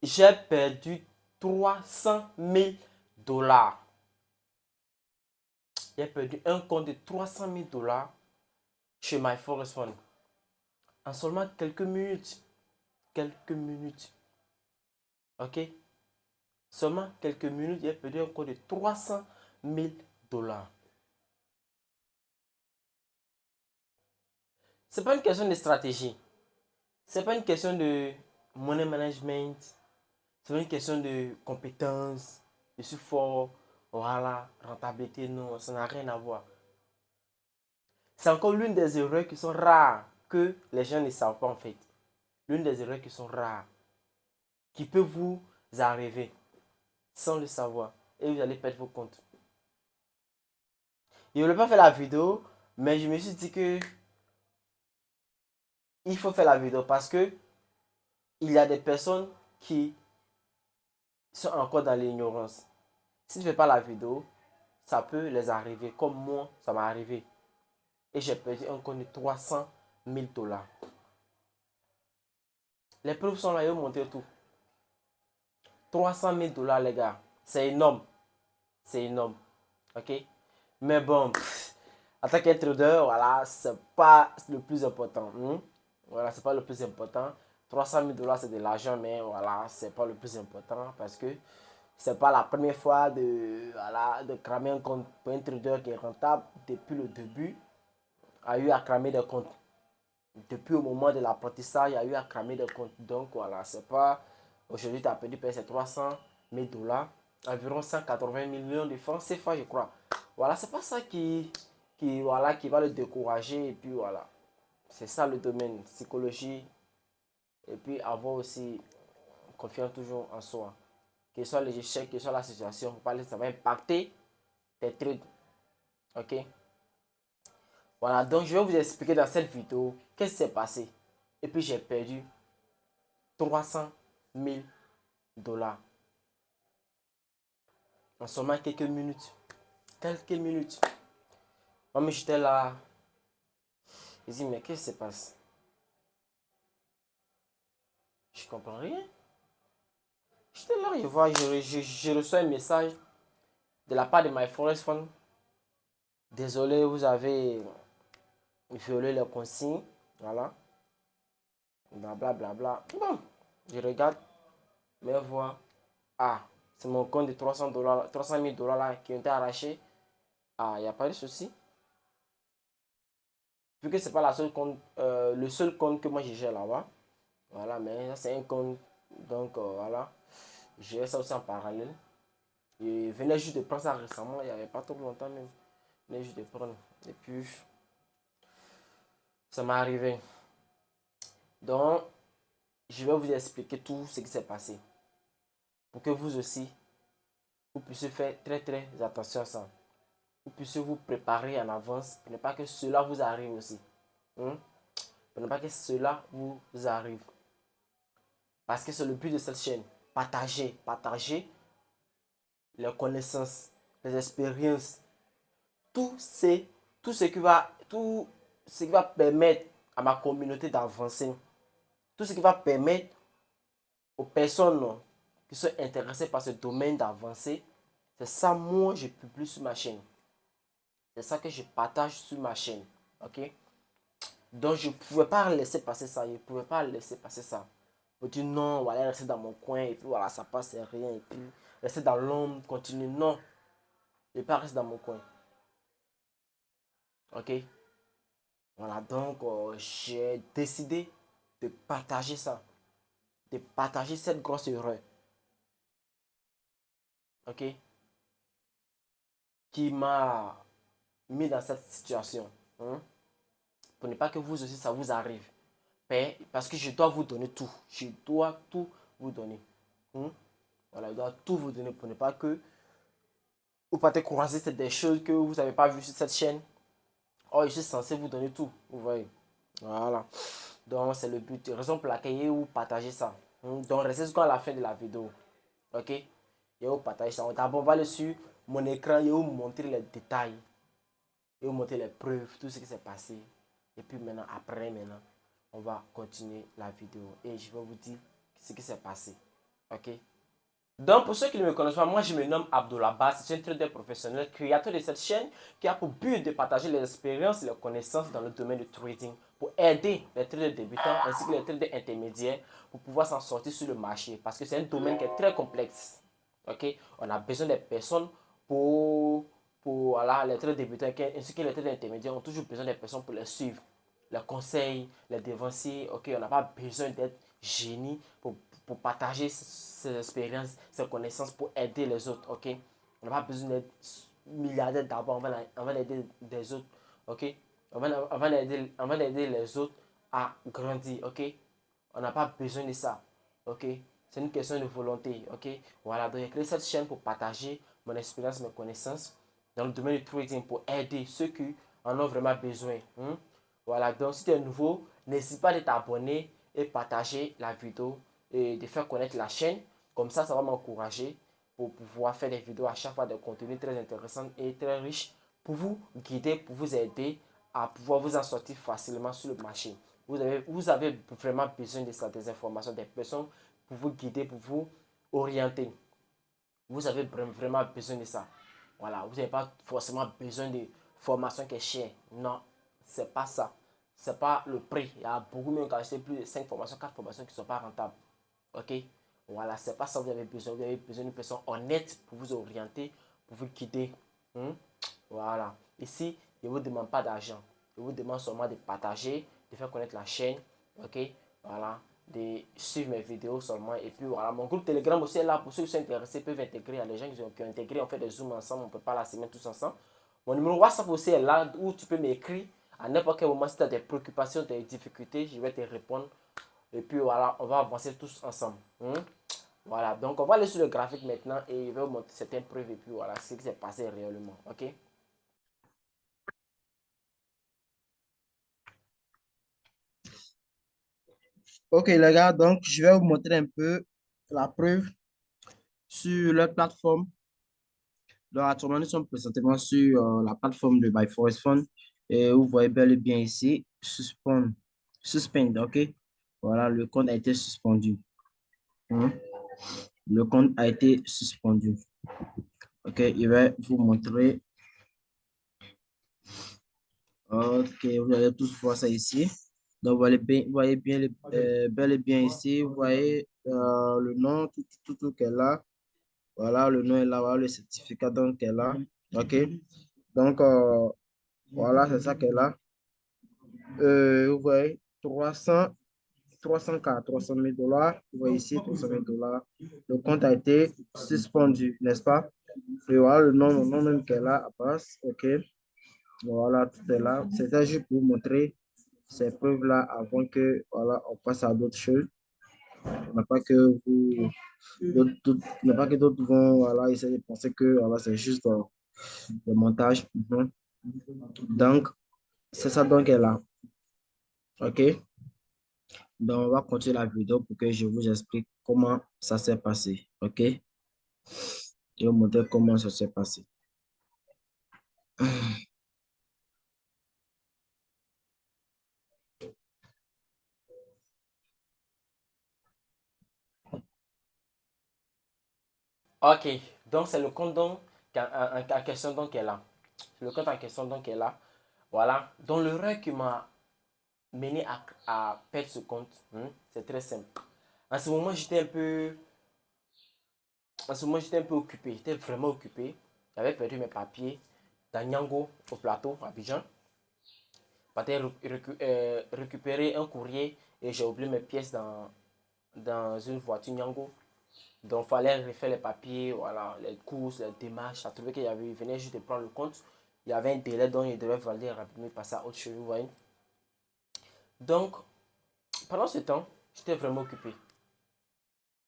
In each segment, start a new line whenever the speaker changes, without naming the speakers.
j'ai perdu 300 000 dollars. J'ai perdu un compte de 300 000 dollars chez MyForex Fund. En seulement quelques minutes. Quelques minutes. Ok? Seulement quelques minutes, j'ai perdu un compte de 300 000 dollars. Ce n'est pas une question de stratégie. Ce n'est pas une question de money management. C'est pas une question de compétence. Je suis fort. Voilà, rentabilité, non, ça n'a rien à voir. C'est encore l'une des erreurs qui sont rares que les gens ne savent pas en fait. L'une des erreurs qui sont rares, qui peut vous arriver sans le savoir et vous allez perdre vos comptes. Je ne voulais pas faire la vidéo, mais je me suis dit que il faut faire la vidéo parce que il y a des personnes qui sont encore dans l'ignorance. Si tu ne fais pas la vidéo, ça peut les arriver comme moi, ça m'est arrivé. Et j'ai perdu un compte de 300 000 dollars. Les preuves sont là, ils vont montrer tout. 300 000 dollars, les gars. C'est énorme. C'est énorme. Ok? Mais bon, en tant qu'intrader, voilà, c'est pas le plus important. Voilà, c'est pas le plus important. 300 000 dollars, c'est de l'argent, mais voilà, c'est pas le plus important parce que c'est pas la première fois voilà, de cramer un compte pour un trader qui est rentable depuis le début. A eu à cramer des comptes. Depuis le moment de l'apprentissage, il y a eu à cramer des comptes. Donc voilà, c'est pas. Aujourd'hui, tu as perdu peut-être 300 000 dollars, environ 180 millions de francs CFA, je crois. Voilà, c'est pas ça voilà, qui va le décourager. Et puis voilà, c'est ça le domaine, psychologie. Et puis avoir aussi confiance toujours en soi. Que ce soit les échecs, que ce soit la situation, ça va impacter tes trades. Ok? Voilà, donc je vais vous expliquer dans cette vidéo qu'est-ce qui s'est passé. Et puis j'ai perdu 300 000 dollars en seulement quelques minutes. Quelques minutes. Moi, j'étais là. Je dis, mais qu'est-ce qui se passe? Je comprends rien. J'étais là, je vois, je reçois un message de la part de MyForex Fund. Désolé, vous avez violé les consignes. Voilà. Blablabla. Bla, bla. Bon, je regarde, mais vois. Ah, c'est mon compte de 300 dollars, 300 000 dollars là qui ont été arrachés. Ah, il n'y a pas de souci. Vu que c'est pas le seul compte que moi j'ai gère là-bas. Voilà, mais ça c'est un compte. Donc voilà. J'ai ça aussi en parallèle. Je venais juste de prendre ça récemment, il n'y avait pas trop longtemps même. Je venais juste de prendre. Et puis, ça m'est arrivé. Donc, je vais vous expliquer tout ce qui s'est passé. Pour que vous aussi, vous puissiez faire très très attention à ça. Vous puissiez vous préparer en avance pour ne pas que cela vous arrive aussi. Pour ne pas que cela vous arrive. Parce que c'est le but de cette chaîne. Partager, partager les connaissances, les expériences, tout, tout ce qui va permettre à ma communauté d'avancer. Tout ce qui va permettre aux personnes qui sont intéressées par ce domaine d'avancer. C'est ça, moi, je publie sur ma chaîne. C'est ça que je partage sur ma chaîne. Ok? Donc, je ne pouvais pas laisser passer ça. Je ne pouvais pas laisser passer ça. Je me dis non, voilà, rester dans mon coin. Et puis voilà, ça passe rien. Et puis, rester dans l'ombre, continuer. Non. Je ne vais pas rester dans mon coin. Ok? Voilà, donc j'ai décidé de partager ça. De partager cette grosse erreur. Ok? Qui m'a mis dans cette situation. Pour ne pas que vous aussi ça vous arrive. Parce que je dois vous donner tout. Je dois tout vous donner. Voilà, je dois tout vous donner pour ne pas que vous partez croiser des choses que vous n'avez pas vues sur cette chaîne. Oh, je suis censé vous donner tout. Vous voyez. Voilà. Donc, c'est le but. Raison pour laquelle vous partagez ça. Donc, restez jusqu'à la fin de la vidéo. Ok? Je vais vous partager ça. D'abord, on va aller sur mon écran. Je vais vous montrer les détails. Je vais vous montrer les preuves, tout ce qui s'est passé. Et puis maintenant, après, on va continuer la vidéo. Et je vais vous dire ce qui s'est passé. Ok. Donc, pour ceux qui ne me connaissent pas, moi je me nomme Abdullah Bass, je suis un trader professionnel, créateur de cette chaîne qui a pour but de partager les expériences et les connaissances dans le domaine du trading pour aider les traders débutants ainsi que les traders intermédiaires pour pouvoir s'en sortir sur le marché parce que c'est un domaine qui est très complexe. Ok, on a besoin des personnes pour voilà, les traders débutants ainsi que les traders intermédiaires ont toujours besoin des personnes pour les suivre, les conseils, les dévanciers. Ok, on n'a pas besoin d'être génie pour partager ses expériences, ses connaissances, pour aider les autres, ok? On n'a pas besoin d'être milliardaire d'abord avant d'aider des autres, ok? Avant d'aider les autres à grandir, ok? On n'a pas besoin de ça, ok? C'est une question de volonté, ok? Voilà, donc j'ai créé cette chaîne pour partager mon expérience, mes connaissances dans le domaine du trading pour aider ceux qui en ont vraiment besoin. Voilà, donc si tu es nouveau, n'hésite pas de t'abonner et partager la vidéo et de faire connaître la chaîne. Comme ça va m'encourager pour pouvoir faire des vidéos à chaque fois de contenu très intéressant et très riche pour vous guider, pour vous aider à pouvoir vous en sortir facilement sur le marché. Vous avez vraiment besoin de ça, des informations, des personnes pour vous guider, pour vous orienter. Vous avez vraiment besoin de ça. Voilà, vous n'avez pas forcément besoin de formation qui est chère. Non, c'est pas ça. C'est pas le prix. Il y a beaucoup même qui ont acheté plus de 5 formations, 4 formations qui ne sont pas rentables. Ok? Voilà, c'est pas ça que vous avez besoin. Vous avez besoin d'une personne honnête pour vous orienter, pour vous guider. Voilà. Ici, je ne vous demande pas d'argent. Je vous demande seulement de partager, de faire connaître la chaîne. Ok? Voilà. De suivre mes vidéos seulement. Et puis voilà. Mon groupe Telegram aussi est là. Pour ceux qui sont intéressés, peuvent intégrer. Il y a des gens qui ont intégré. On fait des zooms ensemble. On prépare la semaine tous ensemble. Mon numéro WhatsApp aussi est là où tu peux m'écrire à n'importe quel moment si tu as des préoccupations, des difficultés. Je vais te répondre. Et puis voilà, on va avancer tous ensemble. Voilà, donc on va aller sur le graphique maintenant et je vais vous montrer certaines preuves et puis voilà ce qui s'est passé réellement. Ok?
Ok les gars, donc je vais vous montrer un peu la preuve sur leur plateforme. Donc actuellement, nous sommes présentement sur la plateforme de Forest Fund et vous voyez bel et bien ici, suspend, ok? Voilà, le compte a été suspendu. Hein. Le compte a été suspendu. Ok, je vais vous montrer. Ok, vous allez tous voir ça ici. Donc, vous voyez bien, bel et bien ici, vous voyez le nom, tout qu'elle est là. Voilà, le nom est là, voilà, le certificat donc est là. OK. Donc, voilà, c'est ça qu'elle a. Vous voyez, 300 000 dollars. Vous voyez ici, 300 000 dollars. Le compte a été suspendu, n'est-ce pas? Et voilà le nom même qu'elle a à base. OK. Voilà, tout est là. C'était juste pour vous montrer ces preuves-là avant que, voilà, on passe à d'autres choses. On n'a pas que vous, n'a pas que d'autres vont, voilà, essayer de penser que, voilà, c'est juste le montage. Donc, c'est ça donc est là. OK? Donc, on va continuer la vidéo pour que je vous explique comment ça s'est passé. OK? Je vais vous montrer comment ça s'est passé.
Ok, donc c'est le compte donc, en question donc est là. C'est le compte en question donc est là. Voilà. Donc l'erreur qui m'a mené à perdre ce compte, c'est très simple. En ce moment, j'étais un peu occupé. J'étais vraiment occupé. J'avais perdu mes papiers dans Nyango, au plateau, à Abidjan. Partais récupérer un courrier et j'ai oublié mes pièces dans une voiture Nyango. Donc, il fallait refaire les papiers, voilà, les courses, les démarches. À trouver qu'il y avait, il venait juste de prendre le compte. Il y avait un délai dont il devait valider rapidement passer à autre chose, vous voyez. Donc, pendant ce temps, j'étais vraiment occupé.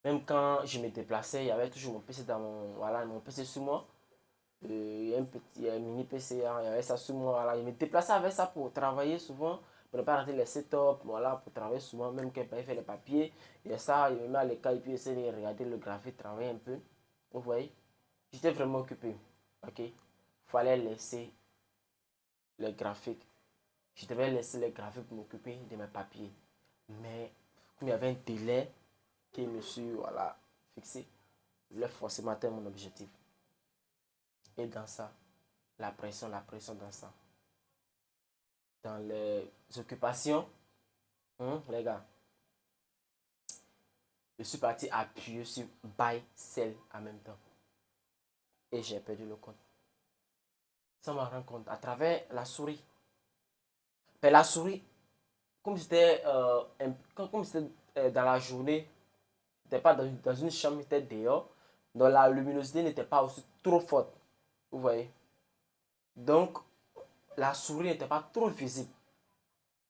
Même quand je me déplaçais, il y avait toujours mon PC dans voilà, mon PC sur moi. Il y a un petit un mini PC, hein, il y avait ça sur moi. Voilà. Je me déplaçais avec ça pour travailler souvent, pour ne pas rater les setups, voilà, pour travailler souvent, même quand il fait les papiers. Et ça, il me met à l'écart et puis essayer de regarder le graphique, travailler un peu. Vous voyez, j'étais vraiment occupé. Ok, fallait laisser le graphique. Je devais laisser le graphique pour m'occuper de mes papiers. Mais comme il y avait un délai qui me suis, voilà, fixé. Je voulais forcément atteindre mon objectif. Et dans ça, la pression dans ça. Dans les occupations, les gars, je suis parti appuyer sur buy, sell en même temps. Et j'ai perdu le compte. Ça m'a rendu compte à travers la souris. Mais la souris, comme c'était dans la journée, j'étais pas dans une chambre, j'étais dehors. Donc la luminosité n'était pas aussi trop forte. Vous voyez? Donc la souris n'était pas trop visible.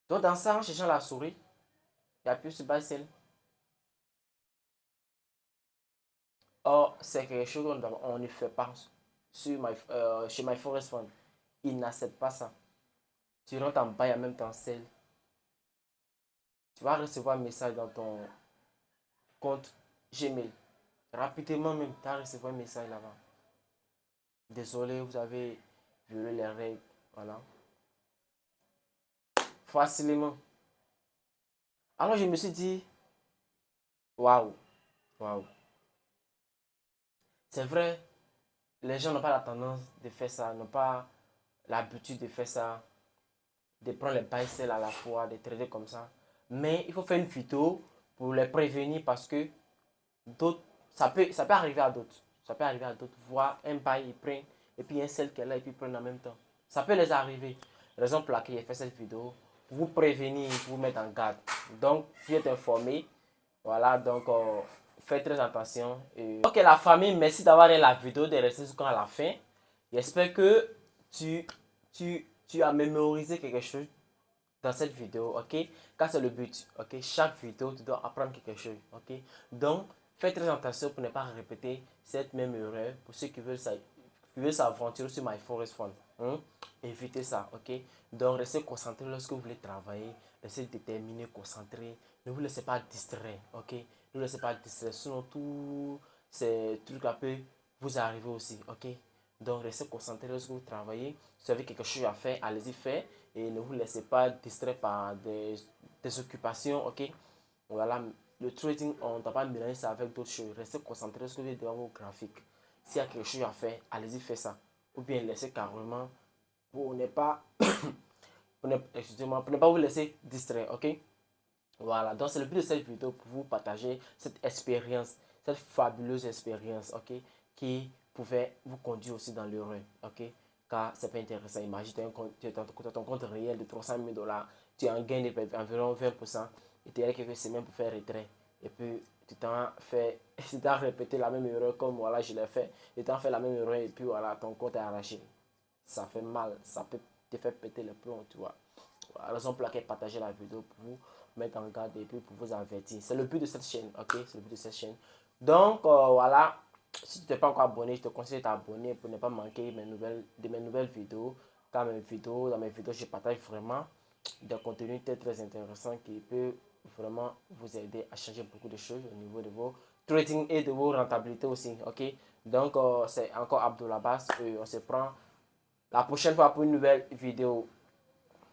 Donc dans ça, en cherchant la souris, il n'y a plus ce baissel. Or, c'est quelque chose qu'on ne fait pas chez My Forest Fund. Ils n'acceptent pas ça. Tu rentres en bail en même temps celle. Tu vas recevoir un message dans ton compte Gmail. Rapidement même, tu vas recevoir un message là-bas. Désolé, vous avez violé les règles. Voilà. Facilement. Alors je me suis dit, waouh, waouh. C'est vrai, les gens n'ont pas la tendance de faire ça, n'ont pas l'habitude de faire ça, de prendre les bails à la fois, de traiter comme ça. Mais il faut faire une vidéo pour les prévenir parce que d'autres, ça peut arriver à d'autres. Ça peut arriver à d'autres. Voir un bail, ils prennent, et puis un seul qui est là, et puis ils prennent en même temps. Ça peut les arriver. Raison pour laquelle j'ai fait cette vidéo, pour vous prévenir, pour vous mettre en garde. Donc, vous êtes informé. Voilà, donc, faites très attention. Ok, la famille, merci d'avoir regardé la vidéo, de rester jusqu'à la fin. J'espère que tu as mémorisé quelque chose dans cette vidéo, ok? Car c'est le but, ok? Chaque vidéo, tu dois apprendre quelque chose, ok? Donc, faites très attention pour ne pas répéter cette même erreur. Pour ceux qui veulent s'aventurer sur My Forest Fund, évitez ça, ok? Donc, restez concentré lorsque vous voulez travailler. Restez déterminé, concentré. Ne vous laissez pas distraire, ok? Ne vous laissez pas distraire, sinon tous ces trucs-là peuvent vous arriver aussi, ok? Donc, restez concentré lorsque vous travaillez. Si vous avez quelque chose à faire, allez-y faire. Et ne vous laissez pas distraire par des occupations, ok? Voilà, le trading, on ne doit pas mélanger ça avec d'autres choses. Restez concentré sur ce que vous avez devant vos graphiques. S'il y a quelque chose à faire, allez-y faire ça. Ou bien laissez carrément pour ne pas, excusez-moi, pour ne pas vous laisser distraire, ok? Voilà, donc c'est le but de cette vidéo pour vous partager cette expérience, cette fabuleuse expérience, ok, qui pouvait vous conduire aussi dans l'heureux, ok, car c'est pas intéressant. Imagine, tu as ton compte réel de 300 000 $, tu as un gain d'environ 20%, et tu as quelques semaines pour faire retrait, et puis tu t'as répété la même erreur comme voilà, je l'ai fait, et tu as fait la même erreur, et puis voilà, ton compte est arraché. Ça fait mal, ça peut te faire péter le plomb, tu vois. La raison pour laquelle partager la vidéo pour vous mettre en garde et puis pour vous avertir. C'est le but de cette chaîne, ok? C'est le but de cette chaîne. Donc, voilà. Si tu n'es pas encore abonné, je te conseille de t'abonner pour ne pas manquer mes nouvelles vidéos. Car dans mes vidéos, je partage vraiment des contenus très, très intéressants qui peuvent vraiment vous aider à changer beaucoup de choses au niveau de vos trading et de vos rentabilités aussi, ok? Donc, c'est encore Abdoul Abbas. On se prend la prochaine fois pour une nouvelle vidéo.